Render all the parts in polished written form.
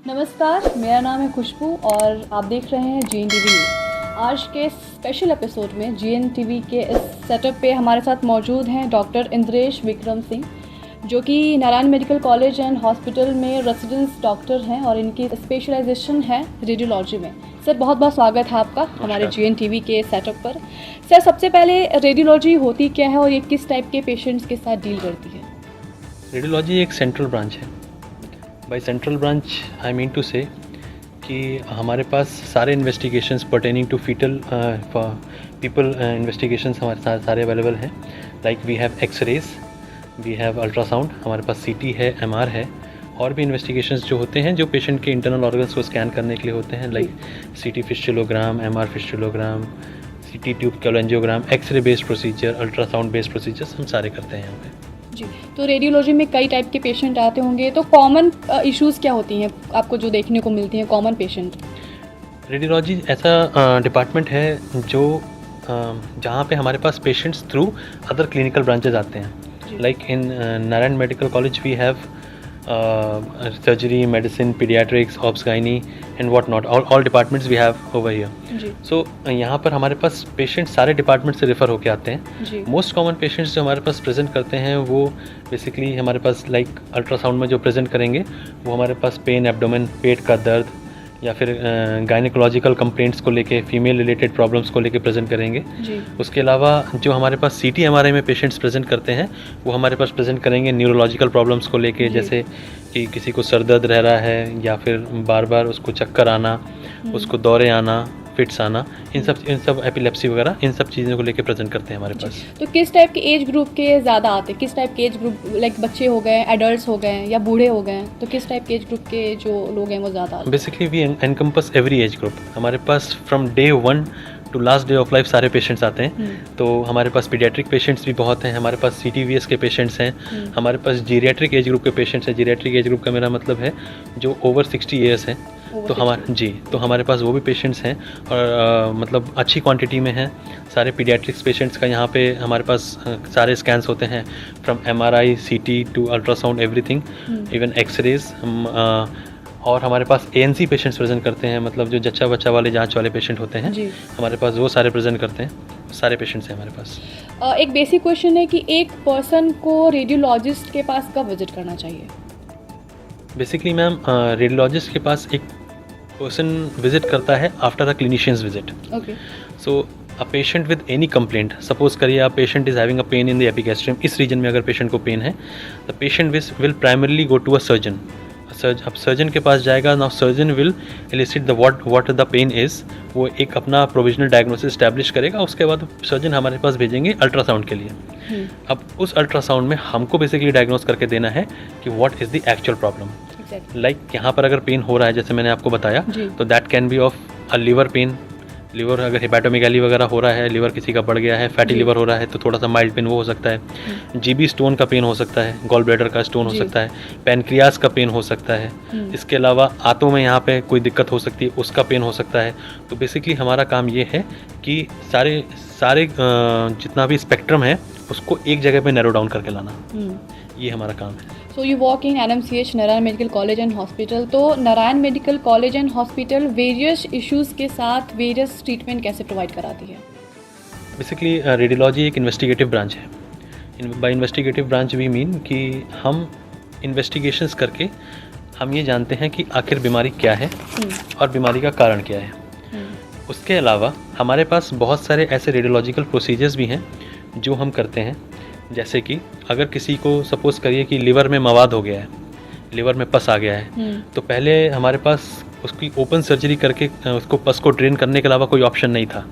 नमस्कार, मेरा नाम है खुशबू और आप देख रहे हैं GNTV न्यूज़। आज के स्पेशल एपिसोड में GNTV के इस सेटअप पे हमारे साथ मौजूद हैं डॉक्टर इंद्रेश विक्रम सिंह, जो कि Narayan medical college and hospital में रेसिडेंस डॉक्टर हैं और इनकी स्पेशलाइजेशन है रेडियोलॉजी में। सर, बहुत बहुत स्वागत है आपका हमारे GNTV के सेटअप पर। सर, सबसे पहले रेडियोलॉजी होती क्या है और ये किस टाइप के पेशेंट्स के साथ डील करती है? रेडियोलॉजी एक सेंट्रल ब्रांच है। By central branch I mean to say कि हमारे पास सारे investigations pertaining to foetal people investigations हमारे साथ सारे अवेलेबल हैं। Like we have X rays, we have ultrasound, हमारे पास CT है, MR है, और भी इन्वेस्टिगेशंस जो होते हैं जो पेशेंट के इंटरनल ऑर्गन्स को स्कैन करने के लिए होते हैं। Like CT fistulogram, MR fistulogram, CT tube cholangiogram, X ray based procedure, ultrasound based procedures हम सारे करते हैं यहाँ पे। जी, तो रेडियोलॉजी में कई टाइप के पेशेंट आते होंगे, तो कॉमन इश्यूज़ क्या होती हैं आपको जो देखने को मिलती हैं कॉमन पेशेंट? रेडियोलॉजी ऐसा डिपार्टमेंट है जो जहाँ पे हमारे पास patients through other clinical branches आते हैं। Like in Narayan medical college we have surgery, medicine, paediatrics, obs gynae and what not, all departments we have over here. So यहाँ पर हमारे पास पेशेंट सारे डिपार्टमेंट से रेफ़र होकर आते हैं। मोस्ट कॉमन पेशेंट्स जो हमारे पास प्रेजेंट करते हैं वो बेसिकली हमारे पास लाइक अल्ट्रासाउंड में जो प्रेजेंट करेंगे वो हमारे पास पेन, एब्डोमेन, पेट का दर्द, या फिर गायनिकोलॉजिकल कंप्लेंट्स को लेके, फीमेल रिलेटेड प्रॉब्लम्स को लेके प्रेजेंट करेंगे। उसके अलावा जो हमारे पास CT MRI में पेशेंट्स प्रेजेंट करते हैं वो हमारे पास प्रेजेंट करेंगे न्यूरोलॉजिकल प्रॉब्लम्स को लेके, जैसे कि किसी को सर दर्द रह रहा है या फिर बार बार उसको चक्कर आना, उसको दौरे आना, फिट्स आना, इन सब एपिलेप्सी वगैरह, इन सब चीज़ों को लेके प्रेजेंट करते हैं हमारे पास। तो किस टाइप के एज ग्रुप के ज़्यादा आते हैं? किस टाइप के एज ग्रुप, लाइक बच्चे हो गए, एडल्ट्स हो गए या बूढ़े हो गए, तो किस टाइप के एज ग्रुप के जो लोग हैं वो ज़्यादा आते हैं? Basically we encompass every age group. हमारे पास from day 1 to last day of life सारे पेशेंट्स आते हैं। तो हमारे पास पीडियाट्रिक पेशेंट्स भी बहुत हैं, हमारे पास CTVS के पेशेंट्स हैं, हमारे पास जीरियाट्रिक एज ग्रुप के पेशेंट्स हैं। जीरियाट्रिक एज ग्रुप का मेरा मतलब है जो ओवर 60 ईयर्स हैं। तो हमारे पास वो भी पेशेंट्स हैं और मतलब अच्छी क्वांटिटी में हैं। सारे पीडियाट्रिक्स पेशेंट्स का यहाँ पे हमारे पास सारे स्कैन्स होते हैं, from MRI, CT to ultrasound, everything, even X rays. और हमारे पास ANC पेशेंट्स प्रेजेंट करते हैं, मतलब जो जच्चा बच्चा वाले जांच वाले पेशेंट होते हैं, हमारे पास वो सारे प्रेजेंट करते हैं। सारे पेशेंट्स हैं हमारे पास। एक बेसिक क्वेश्चन है कि एक पर्सन को रेडियोलॉजिस्ट के पास कब विजिट करना चाहिए? बेसिकली मैम रेडियोलॉजिस्ट के पास एक पर्सन विजिट करता है after a clinicians visit. Okay. So a patient with any complaint, suppose करिए आप patient is having a pain in the epigastrium, इस रीजन में अगर पेशेंट को पेन है, the patient will primarily go to a surgeon. अब surgeon के पास जाएगा, now surgeon will elicit the what the pain is, वो एक अपना प्रोविजनल डायग्नोसिस स्टैब्लिश करेगा। उसके बाद सर्जन हमारे पास भेजेंगे अल्ट्रासाउंड के लिए। अब उस अल्ट्रासाउंड में हमको बेसिकली डायग्नोस करके देना है कि what is the actual problem. Like यहाँ पर अगर पेन हो रहा है, जैसे मैंने आपको बताया, तो that can be of a liver pain. Liver अगर हेपाटोमेगाली वगैरह हो रहा है, लिवर किसी का बढ़ गया है, फैटी लिवर हो रहा है, तो थोड़ा सा माइल्ड पेन वो हो सकता है। GB स्टोन का पेन हो सकता है, गॉल ब्लैडर का स्टोन हो सकता है, पैनक्रियास का पेन हो सकता है। इसके अलावा आंतों में यहाँ पे कोई दिक्कत हो सकती है, उसका पेन हो सकता है। तो बेसिकली हमारा काम ये है कि सारे जितना भी स्पेक्ट्रम है उसको एक जगह पे नैरो डाउन करके लाना, ये हमारा काम है। So you walk in NMCH Narayana medical college and hospital. तो Narayana medical college and hospital various issues के साथ वेरियस ट्रीटमेंट कैसे प्रोवाइड कराती है? बेसिकली रेडियोलॉजी एक इन्वेस्टिगेटिव ब्रांच है। By investigative branch we mean कि हम इन्वेस्टिगेशंस करके हम ये जानते हैं कि आखिर बीमारी क्या है और बीमारी का कारण क्या है। उसके अलावा हमारे पास बहुत सारे ऐसे रेडियोलॉजिकल प्रोसीजर्स भी हैं जो हम करते हैं। जैसे कि अगर किसी को सपोज करिए कि लिवर में मवाद हो गया है, लिवर में पस आ गया है, तो पहले हमारे पास उसकी ओपन सर्जरी करके उसको पस को ड्रेन करने के अलावा कोई ऑप्शन नहीं था।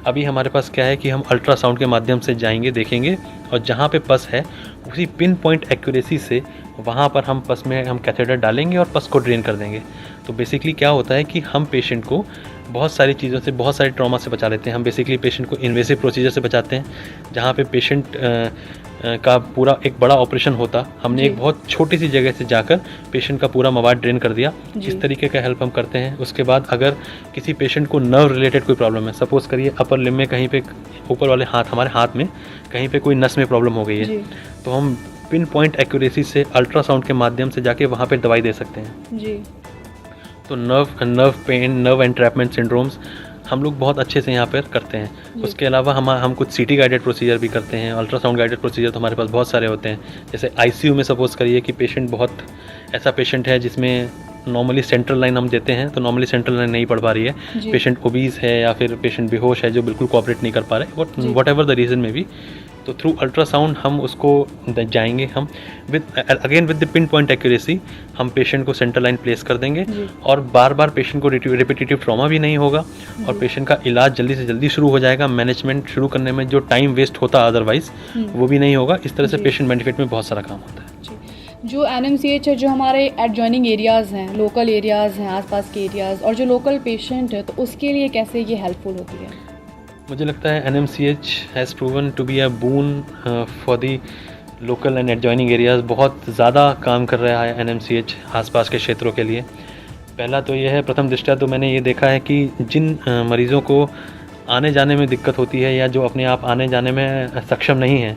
अभी हमारे पास क्या है कि हम अल्ट्रासाउंड के माध्यम से जाएंगे, देखेंगे, और जहाँ पे पस है उसी पिन पॉइंट एक्यूरेसी से वहाँ पर हम पस में हम कैथेटर डालेंगे और पस को ड्रेन कर देंगे। तो बेसिकली क्या होता है कि हम पेशेंट को बहुत सारी चीज़ों से, बहुत सारे ट्रॉमा से बचा लेते हैं। हम बेसिकली पेशेंट को इन्वेसिव प्रोसीजर से बचाते हैं, जहाँ पे पेशेंट का पूरा एक बड़ा ऑपरेशन होता, हमने एक बहुत छोटी सी जगह से जाकर पेशेंट का पूरा मवाद ड्रेन कर दिया। इस तरीके का हेल्प हम करते हैं। उसके बाद अगर किसी पेशेंट को नर्व रिलेटेड कोई प्रॉब्लम है, सपोज करिए अपर लिम्ब में कहीं पे, ऊपर वाले हाथ, हमारे हाथ में कहीं पे कोई नस में प्रॉब्लम हो गई है, तो हम पिन पॉइंट एक्यूरेसी से अल्ट्रासाउंड के माध्यम से जाके वहाँ पे दवाई दे सकते हैं। तो nerve pain, nerve entrapment syndromes हम लोग बहुत अच्छे से यहाँ पर करते हैं। उसके अलावा हम कुछ सीटी गाइडेड प्रोसीजर भी करते हैं। अल्ट्रासाउंड गाइडेड प्रोसीजर तो हमारे पास बहुत सारे होते हैं। जैसे आईसीयू में सपोज़ करिए कि पेशेंट बहुत ऐसा पेशेंट है जिसमें नॉर्मली सेंट्रल लाइन हम देते हैं, तो नॉर्मली सेंट्रल लाइन नहीं पढ़ पा रही है, पेशेंट ओबीज है या फिर पेशेंट बेहोश है जो बिल्कुल कोऑपरेट नहीं कर पा रहे, वट एवर द रीज़न में भी, तो थ्रू अल्ट्रासाउंड हम उसको जाएंगे, हम with the pin point accuracy हम पेशेंट को सेंट्रल लाइन प्लेस कर देंगे और बार बार पेशेंट को रिपीटेटिव ट्रॉमा भी नहीं होगा और पेशेंट का इलाज जल्दी से जल्दी शुरू हो जाएगा। मैनेजमेंट शुरू करने में जो टाइम वेस्ट होता अदरवाइज वो भी नहीं होगा। इस तरह से पेशेंट बेनिफिट में बहुत सारा काम होता है। जो NMCH है, जो हमारे एडजॉइनिंग एरियाज़ हैं, लोकल एरियाज़ हैं, आसपास के एरियाज़, और जो लोकल पेशेंट है, तो उसके लिए कैसे ये हेल्पफुल होती है? मुझे लगता है NMCH has proven to be a boon for the local and adjoining areas. बहुत ज़्यादा काम कर रहा है NMCH आसपास के क्षेत्रों के लिए। पहला तो ये है, प्रथम दृष्टया तो मैंने ये देखा है कि जिन मरीज़ों को आने जाने में दिक्कत होती है या जो अपने आप आने जाने में सक्षम नहीं है,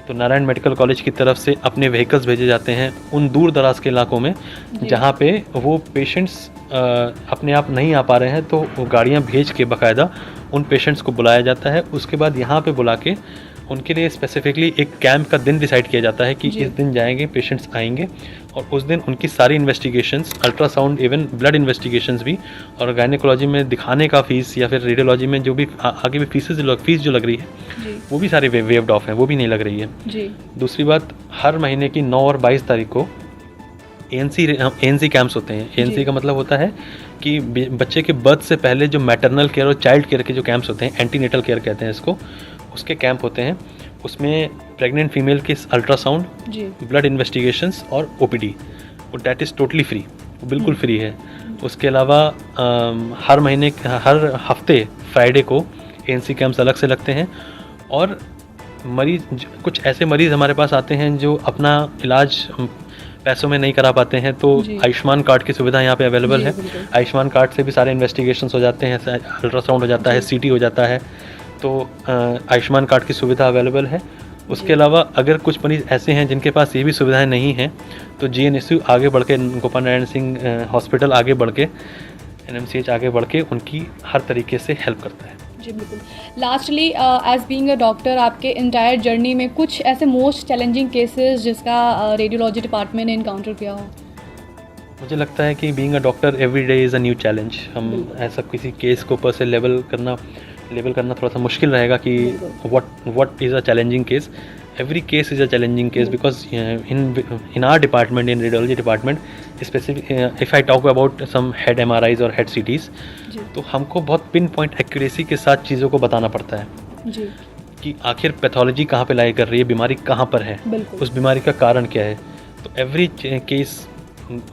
तो नारायण मेडिकल कॉलेज की तरफ से अपने व्हीकल्स भेजे जाते हैं उन दूर दराज के इलाकों में जहाँ पे वो पेशेंट्स अपने आप नहीं आ पा रहे हैं, तो वो गाड़ियाँ भेज के बाकायदा उन पेशेंट्स को बुलाया जाता है। उसके बाद यहाँ पे बुला के उनके लिए स्पेसिफिकली एक कैंप का दिन डिसाइड किया जाता है कि इस दिन जाएंगे, पेशेंट्स आएंगे और उस दिन उनकी सारी investigations, ultrasound, even blood investigations भी, और गायनेकोलॉजी में दिखाने का फीस या फिर रेडियोलॉजी में जो भी आगे भी फीस जो लग रही है वो भी सारी वेव्ड ऑफ है, वो भी नहीं लग रही है। दूसरी बात, हर महीने की 9 और 22 तारीख को ANC कैंप्स होते हैं। ANC का मतलब होता है कि बच्चे के बर्थ से पहले जो मैटरनल केयर और चाइल्ड केयर के जो कैंप्स होते हैं, एंटीनेटल केयर कहते हैं इसको, उसके कैंप होते हैं। उसमें प्रेग्नेंट फीमेल के अल्ट्रासाउंड, ब्लड इन्वेस्टिगेशंस और OPD, that is totally free, बिल्कुल फ्री है। उसके अलावा हर हफ्ते फ्राइडे को ANC कैंप्स अलग से लगते हैं और कुछ ऐसे मरीज़ हमारे पास आते हैं जो अपना इलाज पैसों में नहीं करा पाते हैं, तो आयुष्मान कार्ड की सुविधा यहाँ पे अवेलेबल है। आयुष्मान कार्ड से भी सारे इन्वेस्टिगेशंस हो जाते हैं, अल्ट्रासाउंड हो जाता है, CT हो जाता है, तो आयुष्मान कार्ड की सुविधा अवेलेबल है। उसके अलावा अगर कुछ मरीज़ ऐसे हैं जिनके पास ये भी सुविधाएं नहीं हैं, तो GNSU आगे बढ़ के, गोपाल नारायण सिंह हॉस्पिटल आगे बढ़ के, NMCH आगे बढ़ के उनकी हर तरीके से हेल्प करता है। जी बिल्कुल। Lastly, as being a doctor, आपके इंटायर जर्नी में कुछ ऐसे मोस्ट चैलेंजिंग केसेस जिसका रेडियोलॉजी डिपार्टमेंट ने इनकाउंटर किया हो? मुझे लगता है कि being a doctor every day is a new challenge. हम ऐसा किसी केस को ऊपर से लेवल करना थोड़ा सा मुश्किल रहेगा कि what is a challenging case. Every case is a challenging case because in our department, in radiology department, if I talk about some head MRIs और head CTs, तो हमको बहुत पिन पॉइंट एक्यूरेसी के साथ चीज़ों को बताना पड़ता है कि आखिर पैथोलॉजी कहाँ पे लाई कर रही है, बीमारी कहाँ पर है, उस बीमारी का कारण क्या है। तो every case,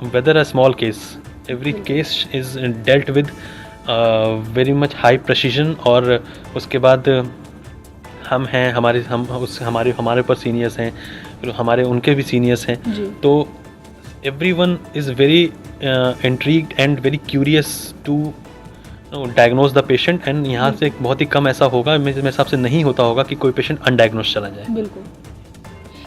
weather a small case, every case is dealt with very much high precision. और उसके बाद हम हैं, हमारे ऊपर सीनियर्स हैं, फिर उनके भी सीनियर्स हैं, तो everyone is very intrigued and very curious to diagnose the patient. And यहाँ से बहुत ही कम ऐसा होगा, मेरे हिसाब से नहीं होता होगा कि कोई पेशेंट अनडायग्नोज चला जाए। बिल्कुल।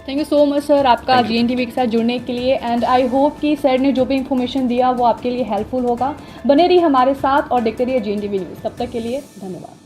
Thank you so much sir, आपका GNTV के साथ जुड़ने के लिए। एंड आई होप कि सर ने जो भी इन्फॉर्मेशन दिया वो आपके लिए हेल्पफुल होगा। बने रहिए हमारे साथ और देखते रहिए GNTV न्यूज़। तब तक के लिए धन्यवाद।